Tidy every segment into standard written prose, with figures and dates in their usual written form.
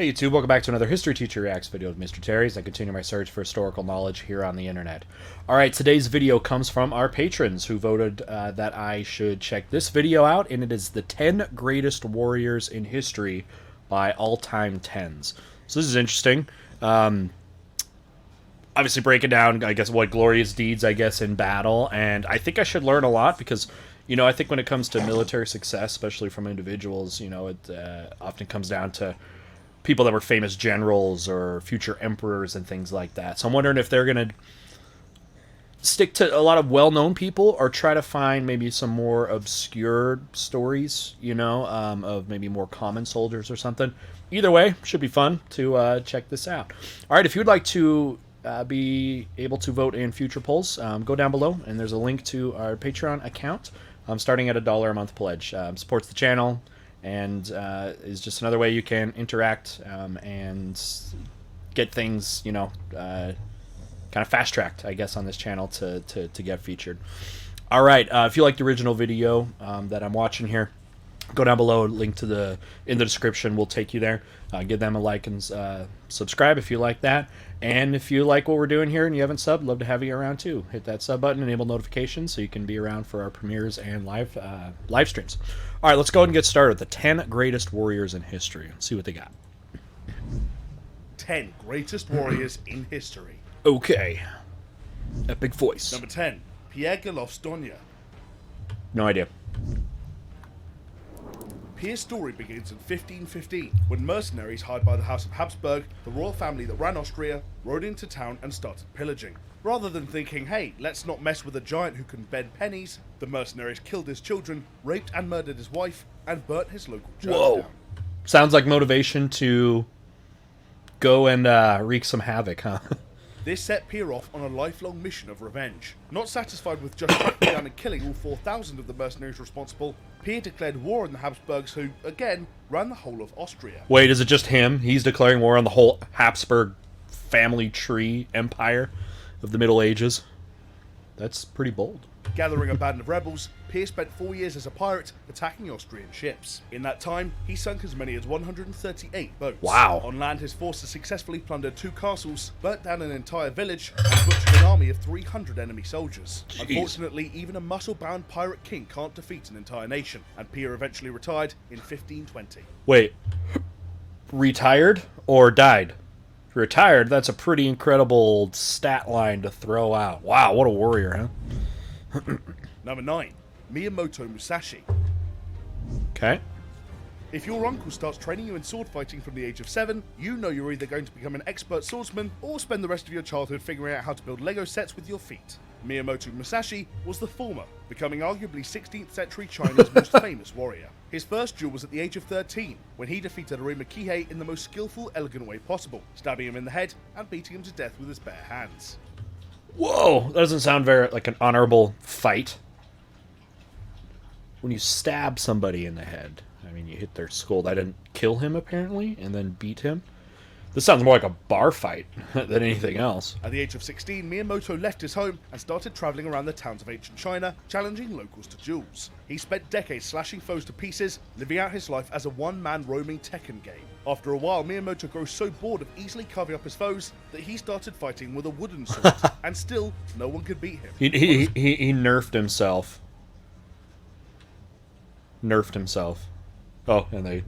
Hey YouTube, welcome back to another History Teacher Reacts video with Mr. Terry as I continue my search for historical knowledge here on the internet. Alright, today's video comes from our patrons who voted that I should check this video out, and it is the 10 greatest warriors in history by all-time 10's. So this is interesting. Obviously breaking down, I guess, what glorious deeds, I guess, in battle, and I think I should learn a lot because, you know, I think when it comes to military success, especially from individuals, you know, it often comes down to people that were famous generals or future emperors and things like that. So I'm wondering if they're going to stick to a lot of well-known people or try to find maybe some more obscure stories, you know, of maybe more common soldiers or something. Either way, should be fun to check this out. All right, if you'd like to be able to vote in future polls, go down below, and there's a link to our Patreon account. Starting at $1 a month pledge. Supports the channel, and is just another way you can interact and get things, you know, kind of fast-tracked, I guess, on this channel to get featured. All right, if you like the original video that I'm watching here, go down below, link to in the description will take you there. Give them a like and subscribe if you like that. And if you like what we're doing here and you haven't subbed, love to have you around too. Hit that sub button, enable notifications so you can be around for our premieres and live streams. All right, let's go ahead and get started. The 10 greatest warriors in history. Let's see what they got. 10 greatest warriors in history. Okay. Epic voice. Number 10, Pierre Galofstonia. No idea. Pierre's story begins in 1515, when mercenaries hired by the House of Habsburg, the royal family that ran Austria, rode into town and started pillaging. Rather than thinking, hey, let's not mess with a giant who can bend pennies, the mercenaries killed his children, raped and murdered his wife, and burnt his local church down. Sounds like motivation to go and wreak some havoc, huh? This set Pierre off on a lifelong mission of revenge. Not satisfied with just tracking down and killing all 4,000 of the mercenaries responsible, Pierre declared war on the Habsburgs who, again, ran the whole of Austria. Wait, is it just him? He's declaring war on the whole Habsburg family tree empire of the Middle Ages? That's pretty bold. Gathering a band of rebels, Pierre spent 4 years as a pirate attacking Austrian ships. In that time, he sunk as many as 138 boats. Wow. On land, his forces successfully plundered 2 castles, burnt down an entire village, and butchered an army of 300 enemy soldiers. Jeez. Unfortunately, even a muscle-bound pirate king can't defeat an entire nation, and Pierre eventually retired in 1520. Wait, retired or died? Retired, that's a pretty incredible stat line to throw out. Wow, what a warrior, huh? Number 9, Miyamoto Musashi. Okay. If your uncle starts training you in sword fighting from the age of 7, you know you're either going to become an expert swordsman or spend the rest of your childhood figuring out how to build Lego sets with your feet. Miyamoto Musashi was the former, becoming arguably 16th century China's most famous warrior. His first duel was at the age of 13, when he defeated Arima Kihei in the most skillful, elegant way possible, stabbing him in the head and beating him to death with his bare hands. Whoa, that doesn't sound very like an honorable fight. When you stab somebody in the head, I mean, you hit their skull. That didn't kill him, apparently, and then beat him. This sounds more like a bar fight than anything else. At the age of 16, Miyamoto left his home and started traveling around the towns of ancient China, challenging locals to duels. He spent decades slashing foes to pieces, living out his life as a one-man roaming Tekken game. After a while, Miyamoto grows so bored of easily carving up his foes that he started fighting with a wooden sword, and still, no one could beat him. He nerfed himself. Nerfed himself. Oh, and they...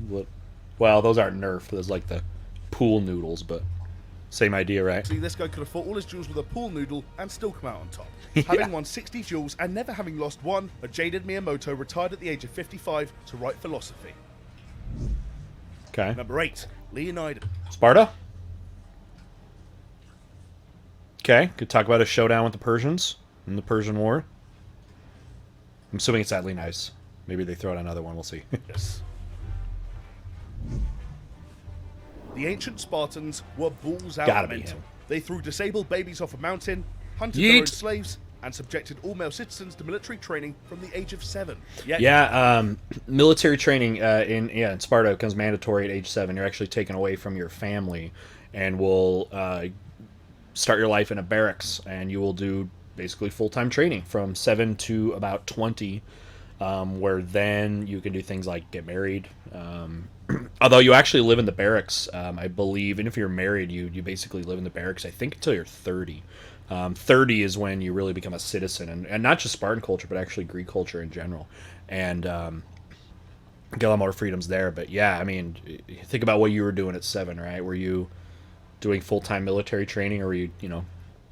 Well, those aren't nerfed. Those like the pool noodles, but same idea, right? See, this guy could have fought all his duels with a pool noodle and still come out on top. Yeah. Having won 60 duels and never having lost one, a jaded Miyamoto retired at the age of 55 to write philosophy. Okay. Number 8, Leonid Sparta? Okay, could talk about a showdown with the Persians in the Persian War. I'm assuming it's sadly nice. Maybe they throw out another one, we'll see. Yes. The ancient Spartans were balls out Gotta be mental. him. They threw disabled babies off a mountain, hunted Yeet. their own slaves, and subjected all male citizens to military training from the age of 7. Yet, Yeah, military training in Sparta becomes mandatory at age 7. You're actually taken away from your family and will start your life in a barracks, and you will do basically full-time training from 7 to about 20. where then you can do things like get married. Although you actually live in the barracks, I believe, and if you're married, you basically live in the barracks, I think, until you're 30. 30 is when you really become a citizen, and not just Spartan culture, but actually Greek culture in general. And get a lot more freedoms there. But yeah, I mean, think about what you were doing at 7, right? Were you doing full-time military training, or were you,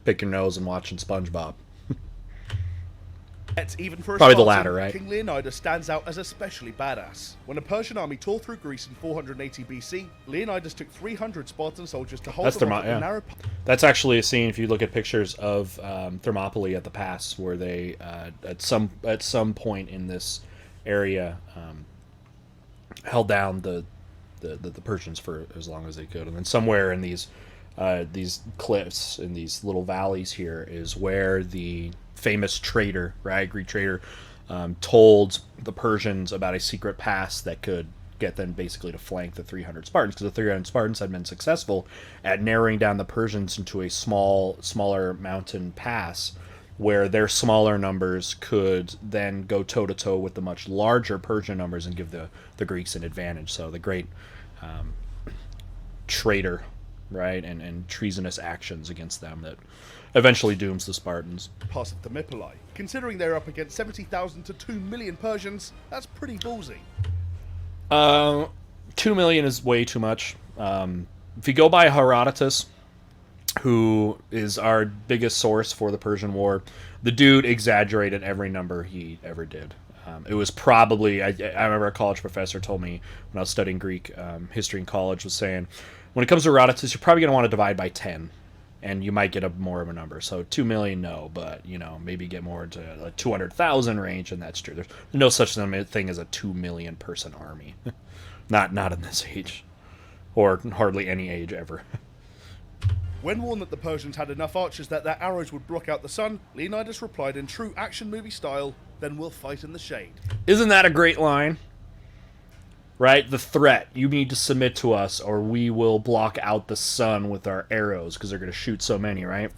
pick your nose and watching SpongeBob? Even for a Probably the Spartan, latter, right? King Leonidas stands out as especially badass. When a Persian army tore through Greece in 480 BC, Leonidas took 300 Spartan soldiers to hold them off at the narrow. That's actually a scene, if you look at pictures of Thermopylae at the pass, where they at some point in this area held down the Persians for as long as they could, and then somewhere in these cliffs, in these little valleys here, is where the famous traitor, right, Greek traitor, told the Persians about a secret pass that could get them basically to flank the 300 Spartans, because the 300 Spartans had been successful at narrowing down the Persians into a smaller mountain pass, where their smaller numbers could then go toe-to-toe with the much larger Persian numbers and give the Greeks an advantage. So the great traitor, right, and treasonous actions against them that eventually dooms the Spartans. Pass of Thermopylae. Considering they're up against 70,000 to 2 million Persians, that's pretty ballsy. 2 million is way too much. If you go by Herodotus, who is our biggest source for the Persian War, the dude exaggerated every number he ever did. It was probably, I remember a college professor told me when I was studying Greek history in college, was saying, when it comes to Herodotus, you're probably going to want to divide by 10, and you might get more of a number. So 2 million, no, but, maybe get more into a 200,000 range, and that's true. There's no such thing as a 2 million person army. Not in this age, or hardly any age ever. When warned that the Persians had enough archers that their arrows would block out the sun, Leonidas replied in true action movie style, "Then we'll fight in the shade." Isn't that a great line? Right? The threat. You need to submit to us, or we will block out the sun with our arrows, because they're going to shoot so many, right?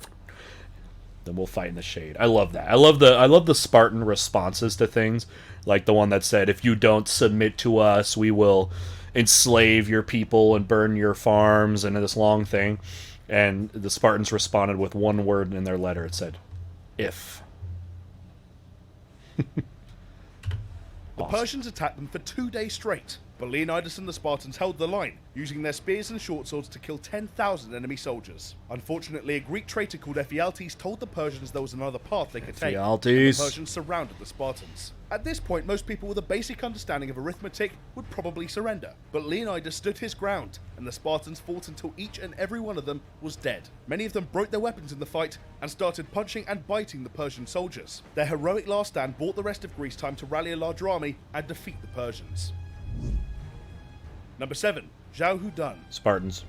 Then we'll fight in the shade. I love that. I love the Spartan responses to things, like the one that said, "If you don't submit to us, we will enslave your people and burn your farms," and this long thing. And the Spartans responded with one word in their letter. It said, "If." The Persians attacked them for 2 days straight, but Leonidas and the Spartans held the line, using their spears and short swords to kill 10,000 enemy soldiers. Unfortunately, a Greek traitor called Ephialtes told the Persians there was another path they could take, and the Persians surrounded the Spartans. At this point, most people with a basic understanding of arithmetic would probably surrender, but Leonidas stood his ground, and the Spartans fought until each and every one of them was dead. Many of them broke their weapons in the fight and started punching and biting the Persian soldiers. Their heroic last stand bought the rest of Greece time to rally a larger army and defeat the Persians. Number 7. Zhao Hudan. Spartans.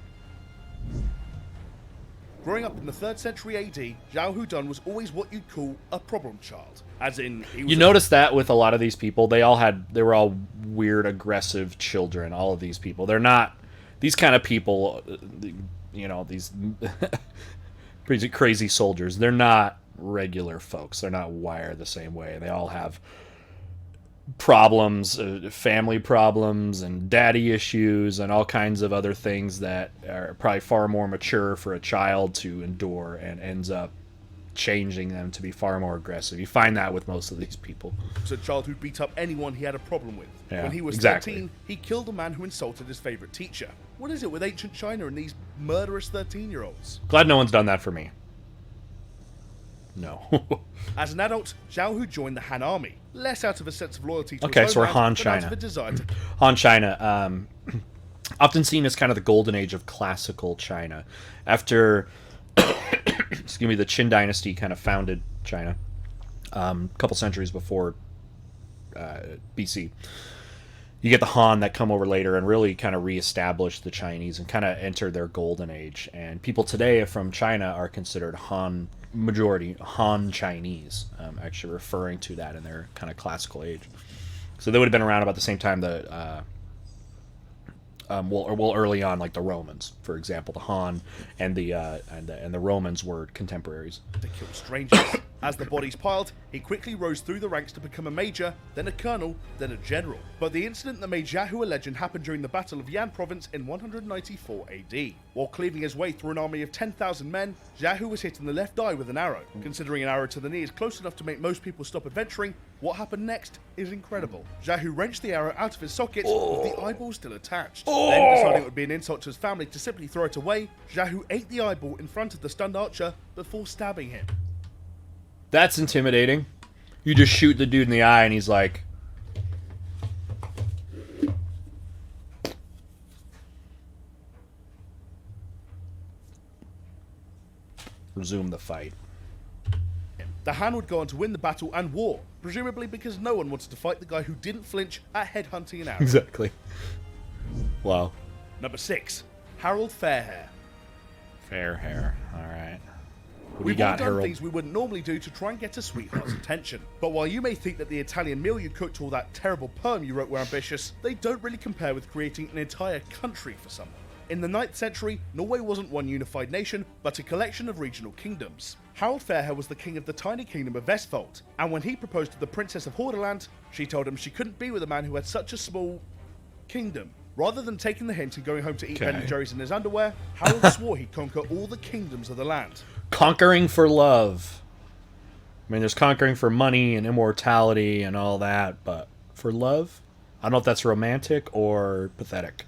Growing up in the 3rd century AD, Zhao Hudan was always what you'd call a problem child. As in, he was notice that with a lot of these people, they were all weird, aggressive children. All of these people, they're not these kind of people. These crazy soldiers. They're not regular folks. They're not wired the same way. They all have problems, family problems, and daddy issues, and all kinds of other things that are probably far more mature for a child to endure, and ends up changing them to be far more aggressive. You find that with most of these people. He was a child who beat up anyone he had a problem with. Yeah, when he was exactly. 13, he killed a man who insulted his favorite teacher. What is it with ancient China and these murderous 13-year-olds? Glad no one's done that for me. No. As an adult, Zhao Hu joined the Han army, less out of a sense of loyalty to Okay, his so we're homeland, Han but China. out of a desire to... Han China, often seen as kind of the golden age of classical China. After, excuse me, the Qin dynasty kind of founded China, a couple centuries before BC. You get the Han that come over later and really kind of reestablish the Chinese and kind of enter their golden age. And people today from China are considered majority Han Chinese, actually referring to that in their kind of classical age. So they would have been around about the same time that, early on, like the Romans, for example. The Han and the Romans were contemporaries. to kill strangers. As the bodies piled, he quickly rose through the ranks to become a major, then a colonel, then a general. But the incident that made Xiahou a legend happened during the Battle of Yan Province in 194 AD. While cleaving his way through an army of 10,000 men, Xiahou was hit in the left eye with an arrow. Considering an arrow to the knee is close enough to make most people stop adventuring, what happened next is incredible. Xiahou wrenched the arrow out of his socket with the eyeball still attached. Then, deciding it would be an insult to his family to simply throw it away, Xiahou ate the eyeball in front of the stunned archer before stabbing him. That's intimidating. You just shoot the dude in the eye and he's like... Resume the fight. The Han would go on to win the battle and war, presumably because no one wanted to fight the guy who didn't flinch at headhunting an arrow. Exactly. Wow. Number 6. Harald Fairhair. Fairhair. Alright. What do you We've got, all done Harold? things we wouldn't normally do to try and get a sweetheart's attention. But while you may think that the Italian meal you cooked or that terrible poem you wrote were ambitious, they don't really compare with creating an entire country for someone. In the 9th century, Norway wasn't one unified nation, but a collection of regional kingdoms. Harald Fairhair was the king of the tiny kingdom of Vestfold, and when he proposed to the Princess of Hordaland, she told him she couldn't be with a man who had such a small kingdom. Rather than taking the hint and going home to eat Ben and Jerry's in his underwear, Harold swore he'd conquer all the kingdoms of the land. Conquering for love. I mean, there's conquering for money and immortality and all that, but for love? I don't know if that's romantic or pathetic.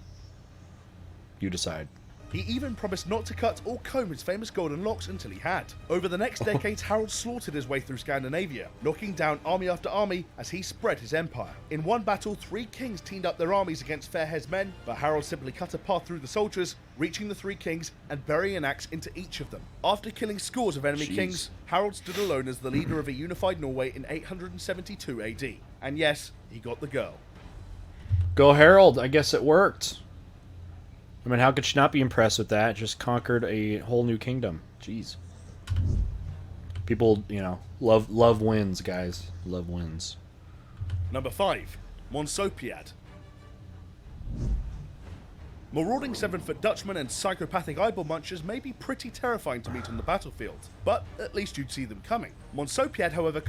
You decide. He even promised not to cut or comb his famous golden locks until he had. Over the next decades, Harold slaughtered his way through Scandinavia, knocking down army after army as he spread his empire. In one battle, 3 kings teamed up their armies against Fairhair's men, but Harold simply cut a path through the soldiers, reaching the 3 kings and burying an axe into each of them. After killing scores of enemy kings, Harold stood alone as the leader of a unified Norway in 872 AD. And yes, he got the girl. Go Harold, I guess it worked. I mean, how could she not be impressed with that? Just conquered a whole new kingdom. Jeez. People, you know, love wins, guys. Love wins. Number 5. Monsopiad. Marauding 7-foot Dutchmen and psychopathic eyeball munchers may be pretty terrifying to meet on the battlefield, but at least you'd see them coming. Monsopiad, however,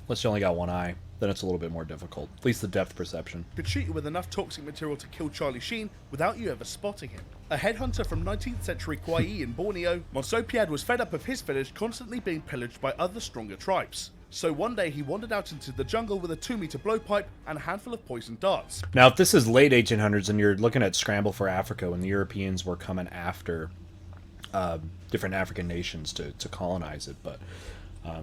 Unless you only got one eye, then it's a little bit more difficult. At least the depth perception. could shoot you with enough toxic material to kill Charlie Sheen without you ever spotting him. A headhunter from 19th century Kauai in Borneo, Monsopiad was fed up of his village constantly being pillaged by other stronger tribes. So one day he wandered out into the jungle with a 2-meter blowpipe and a handful of poisoned darts. Now, if this is late 1800s and you're looking at Scramble for Africa when the Europeans were coming after different African nations to colonize it, but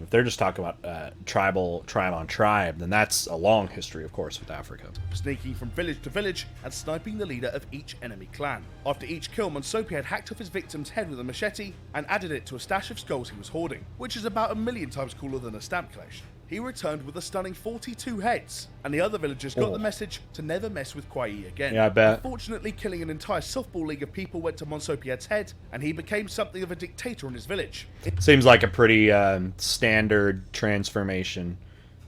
if they're just talking about tribe on tribe, then that's a long history, of course, with Africa. Sneaking from village to village and sniping the leader of each enemy clan. After each kill, Monsopiad hacked off his victim's head with a machete and added it to a stash of skulls he was hoarding, which is about 1,000,000 times cooler than a stamp collection. He returned with a stunning 42 heads, and the other villagers got the message to never mess with Kauai again. Yeah, I bet. Unfortunately, killing an entire softball league of people went to Monsopiad's head, and he became something of a dictator in his village. Seems like a pretty standard transformation,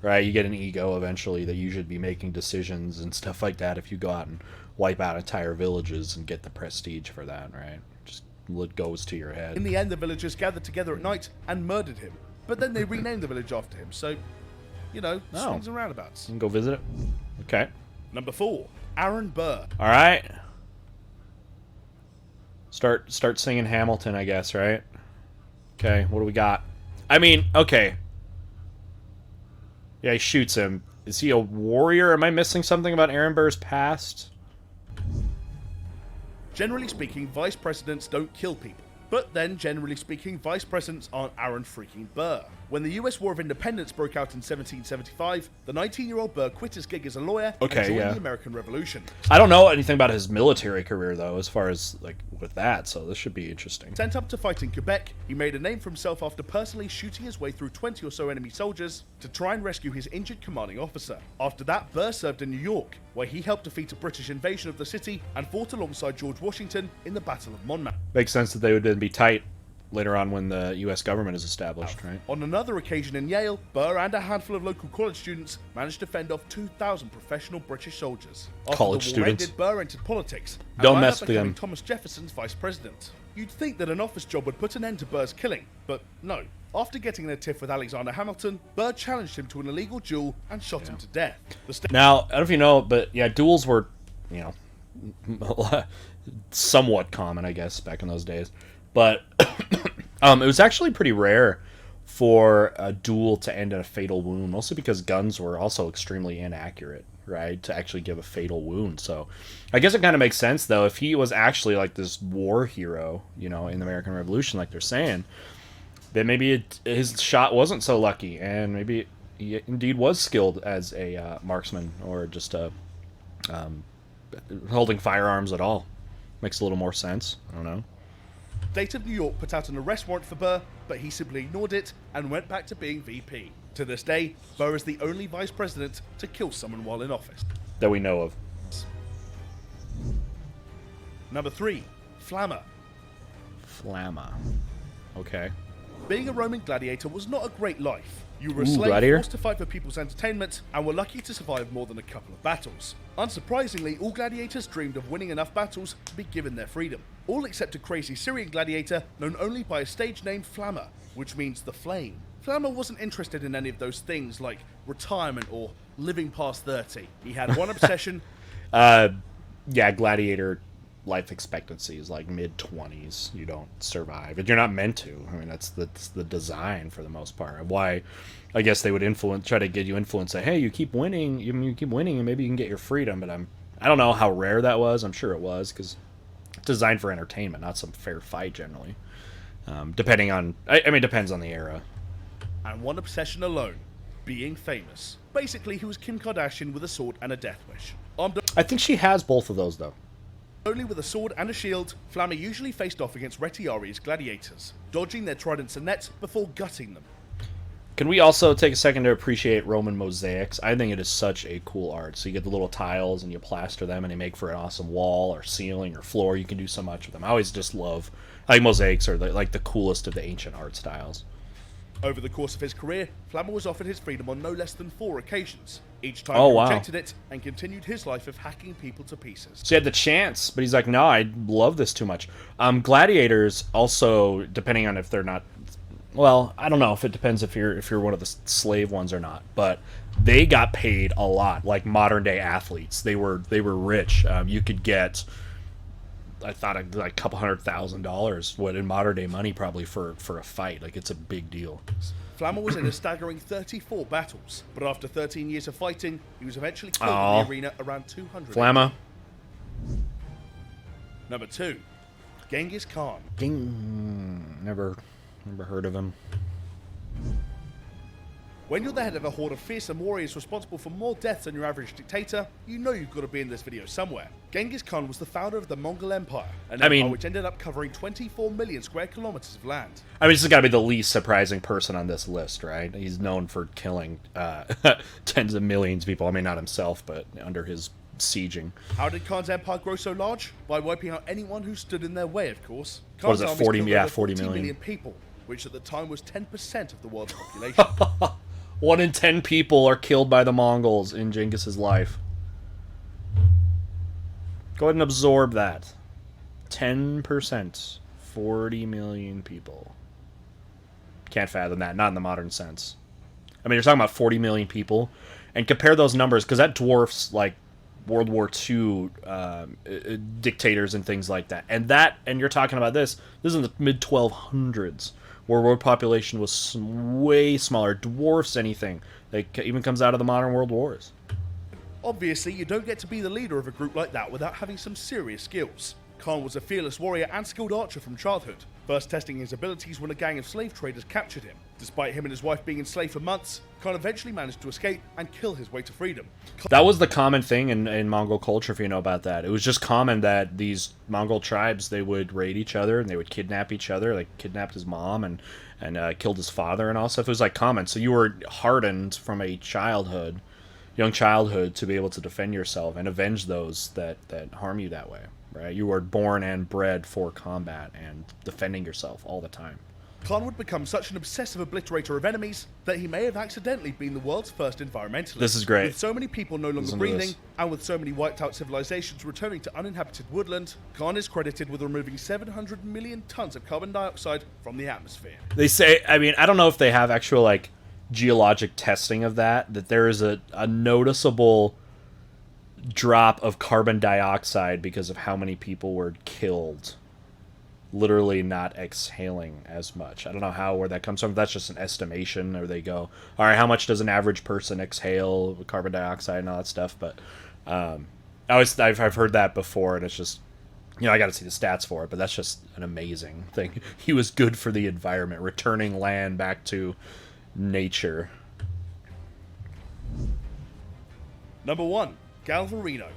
right? You get an ego eventually that you should be making decisions and stuff like that if you go out and wipe out entire villages and get the prestige for that, right? Just it goes to your head. In the end, the villagers gathered together at night and murdered him, but then they renamed the village after him, so, you know, swings and roundabouts. You can go visit it. Okay. Number 4, Aaron Burr. All right. Start singing Hamilton, I guess, right? Okay, what do we got? I mean, okay. Yeah, he shoots him. Is he a warrior? Am I missing something about Aaron Burr's past? Generally speaking, vice presidents don't kill people. But then, generally speaking, vice presidents aren't Aaron freaking Burr. When the US War of Independence broke out in 1775, the 19-year-old Burr quit his gig as a lawyer and joined the American Revolution. I don't know anything about his military career, though, as far as, like, with that, so this should be interesting. Sent up to fight in Quebec, he made a name for himself after personally shooting his way through 20 or so enemy soldiers to try and rescue his injured commanding officer. After that, Burr served in New York, where he helped defeat a British invasion of the city and fought alongside George Washington in the Battle of Monmouth. Makes sense that they would then be tight later on when the U.S. government is established, right? On another occasion in Yale, Burr and a handful of local college students managed to fend off 2,000 professional British soldiers. After College the war students. ended, Burr entered politics and Don't wound mess up with becoming them. Thomas Jefferson's vice president. You'd think that an office job would put an end to Burr's killing, but no. After getting in a tiff with Alexander Hamilton, Burr challenged him to an illegal duel and shot him to death. Now, I don't know if you know, but yeah, duels were, you know, somewhat common, I guess, back in those days. But it was actually pretty rare for a duel to end in a fatal wound, mostly because guns were also extremely inaccurate, right, to actually give a fatal wound. So I guess it kind of makes sense, though, if he was actually like this war hero, you know, in the American Revolution, like they're saying, then maybe his shot wasn't so lucky, and maybe he indeed was skilled as a marksman or just holding firearms at all. Makes a little more sense. I don't know. The state of New York put out an arrest warrant for Burr, but he simply ignored it and went back to being VP. To this day, Burr is the only vice president to kill someone while in office. That we know of. Number 3. Flamma. Flamma. Okay. Being a Roman gladiator was not a great life. You were a Ooh, slave gladiator? forced to fight for people's entertainment and were lucky to survive more than a couple of battles. Unsurprisingly, all gladiators dreamed of winning enough battles to be given their freedom. All except a crazy Syrian gladiator known only by a stage name Flamma, which means the flame. Flamma wasn't interested in any of those things like retirement or living past 30. He had one obsession. Yeah, gladiator life expectancy is like mid-20s. You don't survive. And you're not meant to. I mean, that's the design for the most part. Why, I guess they would try to get you influence. Say, hey, you keep winning, you keep winning, and maybe you can get your freedom. But I don't know how rare that was. I'm sure it was, because it's designed for entertainment, not some fair fight generally. Depending on, I mean, depends on the era. And one obsession alone, being famous. Basically, he was Kim Kardashian with a sword and a death wish. Armed I think she has both of those, though. only with a sword and a shield, Flamma usually faced off against Retiari's gladiators, dodging their tridents and nets before gutting them. Can we also take a second to appreciate Roman mosaics? I think it is such a cool art. So you get the little tiles and you plaster them and they make for an awesome wall or ceiling or floor. You can do so much with them. I always just love, I think mosaics are like the coolest of the ancient art styles. Over the course of his career, Flamma was offered his freedom on no less than 4 occasions. Each time Oh, he wow. rejected it and continued his life of hacking people to pieces. So he had the chance, but he's like, no, I love this too much. Gladiators also, depending on if they're not, well, I don't know if it depends if you're one of the slave ones or not, but they got paid a lot, like modern day athletes. They were rich. You could get, I thought, like a couple $100,000, what in modern day money probably for a fight. Like, it's a big deal. Flamma was in a staggering 34 battles, but after 13 years of fighting, he was eventually killed Aw. in the arena around 200. Flamma. Number 2. Genghis Khan. Never heard of him. When you're the head of a horde of fearsome warriors responsible for more deaths than your average dictator, you know you've got to be in this video somewhere. Genghis Khan was the founder of the Mongol Empire, an empire which ended up covering 24 million square kilometers of land. I mean, this has got to be the least surprising person on this list, right? He's known for killing tens of millions of people. I mean, not himself, but under his sieging. How did Khan's empire grow so large? By wiping out anyone who stood in their way, of course. What is it, Khan's 40 armies killed yeah, over 40 14 million. million people, which at the time was 10% of the world's population. 1 in 10 people are killed by the Mongols in Genghis's life. Go ahead and absorb that. 10%. 40 million people. Can't fathom that, not in the modern sense. I mean, you're talking about 40 million people, and compare those numbers, because that dwarfs, like, World War II dictators and things like that. And you're talking about this is in the mid-1200s, where world population was way smaller, dwarfs anything that even comes out of the modern world wars. Obviously, you don't get to be the leader of a group like that without having some serious skills. Khan was a fearless warrior and skilled archer from childhood, first testing his abilities when a gang of slave traders captured him. Despite him and his wife being enslaved for months, Khan eventually managed to escape and kill his way to freedom. That was the common thing in Mongol culture, if you know about that. It was just common that these Mongol tribes, they would raid each other and they would kidnap each other, like kidnapped his mom and killed his father and all stuff. It was like common. So you were hardened from a young childhood, to be able to defend yourself and avenge those that harm you that way, right? You were born and bred for combat and defending yourself all the time. Khan would become such an obsessive obliterator of enemies that he may have accidentally been the world's first environmentalist. This is great. With so many people no longer breathing, and with so many wiped out civilizations returning to uninhabited woodland, Khan is credited with removing 700 million tons of carbon dioxide from the atmosphere. They say, I mean, I don't know if they have actual, like, geologic testing of that there is a noticeable drop of carbon dioxide because of how many people were killed. Literally not exhaling as much. I don't know where that comes from. That's just an estimation. Or they go, all right, how much does an average person exhale with carbon dioxide and all that stuff? But I've heard that before, and it's just, I got to see the stats for it. But that's just an amazing thing. He was good for the environment, returning land back to nature. Number 1, Galvarino.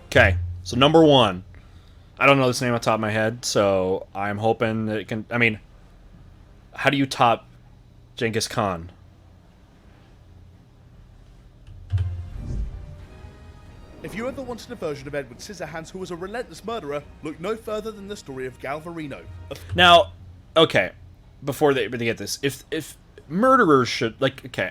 Okay, so number 1. I don't know this name on top of my head, so I'm hoping that it can... I mean, how do you top Genghis Khan? If you ever wanted a version of Edward Scissorhands who was a relentless murderer, look no further than the story of Galvarino. Now, okay, before they get this, if murderers should... Like, okay,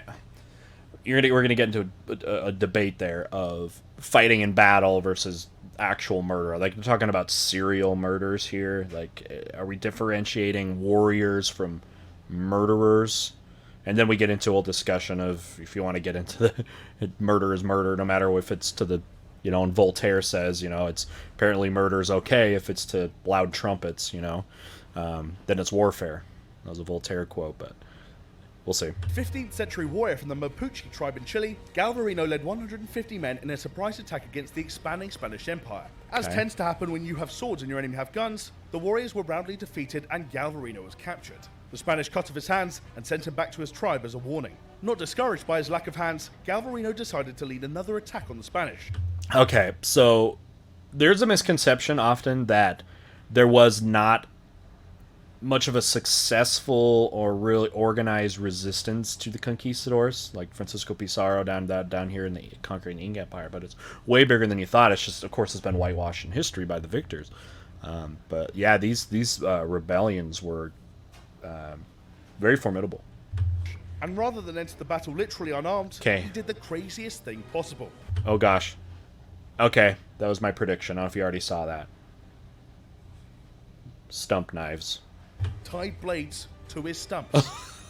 we're gonna get into a debate there of fighting in battle versus actual murder. Like, we're talking about serial murders here. Like, are we differentiating warriors from murderers? And then we get into a whole discussion of, if you want to get into the murder is murder, no matter if it's to the, and Voltaire says, it's apparently murder is okay if it's to loud trumpets, then it's warfare. That was a Voltaire quote, but we'll see. 15th century warrior from the Mapuche tribe in Chile, Galvarino led 150 men in a surprise attack against the expanding Spanish Empire. As tends to happen when you have swords and your enemy have guns, the warriors were roundly defeated and Galvarino was captured. The Spanish cut off his hands and sent him back to his tribe as a warning. Not discouraged by his lack of hands, Galvarino decided to lead another attack on the Spanish. Okay, so there's a misconception often that there was not much of a successful or really organized resistance to the conquistadors, like Francisco Pizarro down here in the conquering the Inca Empire, but it's way bigger than you thought. It's just, of course, it's been whitewashed in history by the victors. But yeah, these rebellions were very formidable. And rather than enter the battle literally unarmed, he did the craziest thing possible. Oh gosh. Okay, that was my prediction. I don't know if you already saw that. Stump knives. Tied blades to his stumps.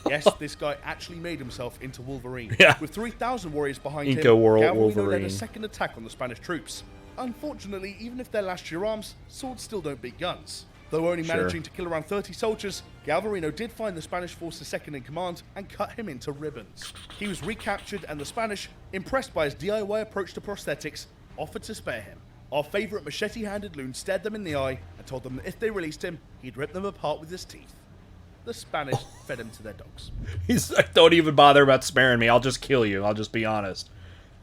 Yes, this guy actually made himself into Wolverine. Yeah. With 3,000 warriors behind Inca him, Wolverine Galvarino led a second attack on the Spanish troops. Unfortunately, even if they lash your arms, swords still don't beat guns. Though only managing to kill around 30 soldiers, Galvarino did find the Spanish force's second in command and cut him into ribbons. He was recaptured, and the Spanish, impressed by his DIY approach to prosthetics, offered to spare him. Our favourite machete-handed loon stared them in the eye and told them that if they released him, he'd rip them apart with his teeth. The Spanish fed him to their dogs. He's like, don't even bother about sparing me. I'll just kill you. I'll just be honest.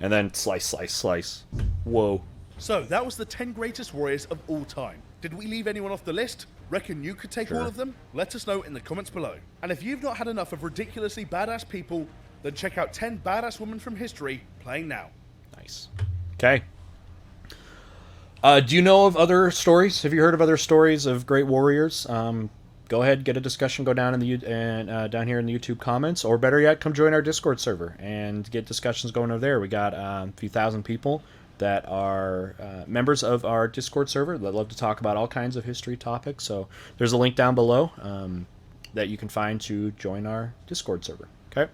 And then slice, slice, slice. Whoa. So, that was the 10 greatest warriors of all time. Did we leave anyone off the list? Reckon you could take all of them? Let us know in the comments below. And if you've not had enough of ridiculously badass people, then check out 10 badass women from history, playing now. Nice. Okay. Do you know of other stories? Have you heard of other stories of great warriors? Go ahead, get a discussion, go down in the down here in the YouTube comments, or better yet, come join our Discord server and get discussions going over there. We got a few thousand people that are members of our Discord server that love to talk about all kinds of history topics. So there's a link down below that you can find to join our Discord server. Okay.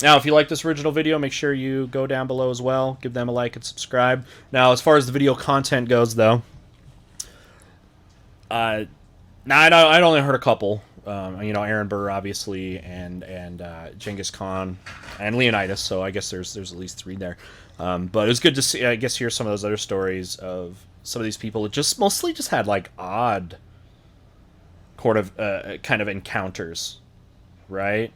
Now, if you like this original video, make sure you go down below as well. Give them a like and subscribe. Now, as far as the video content goes, though, I'd only heard a couple. Aaron Burr, obviously, and Genghis Khan, and Leonidas. So I guess there's at least 3 there. But it was good to see, I guess, hear some of those other stories of some of these people that just mostly just had like odd kind of encounters, right?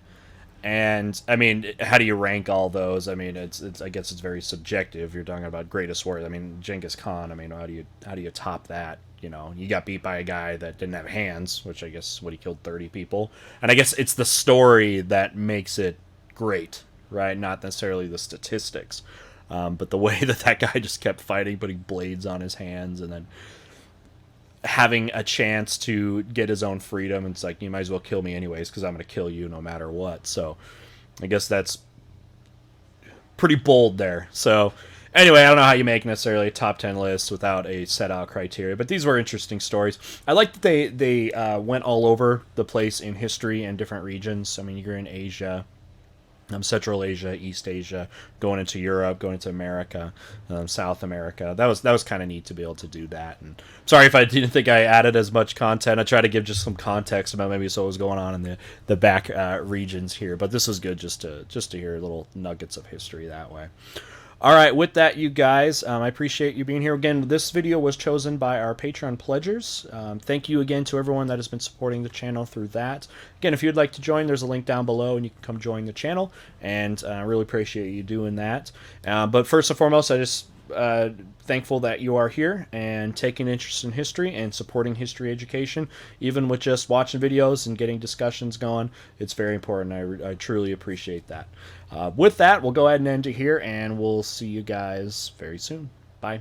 And I mean, how do you rank all those? I mean, it's I guess it's very subjective. You're talking about greatest warrior. I mean, Genghis Khan. I mean, how do you top that? You got beat by a guy that didn't have hands, which I guess he killed 30 people. And I guess it's the story that makes it great, right? Not necessarily the statistics, but the way that guy just kept fighting, putting blades on his hands, and then having a chance to get his own freedom. It's like, you might as well kill me anyways, because I'm going to kill you no matter what. So I guess that's pretty bold there. So anyway, I don't know how you make necessarily a top 10 list without a set out criteria, but these were interesting stories. I like that they went all over the place in history and different regions. I mean, you're in Asia, Central Asia, East Asia, going into Europe, going into America, South America. That was kind of neat to be able to do that. And sorry if I didn't think I added as much content. I try to give just some context about maybe what was going on in the back regions here, but this was good just to hear little nuggets of history that way. All right, with that, you guys, I appreciate you being here. Again, this video was chosen by our Patreon pledgers. Thank you again to everyone that has been supporting the channel through that. Again, if you'd like to join, there's a link down below, and you can come join the channel, and I really appreciate you doing that. But first and foremost, I just thankful that you are here and taking interest in history and supporting history education, even with just watching videos and getting discussions going. It's very important. I truly appreciate that. With that, we'll go ahead and end it here, and we'll see you guys very soon. Bye.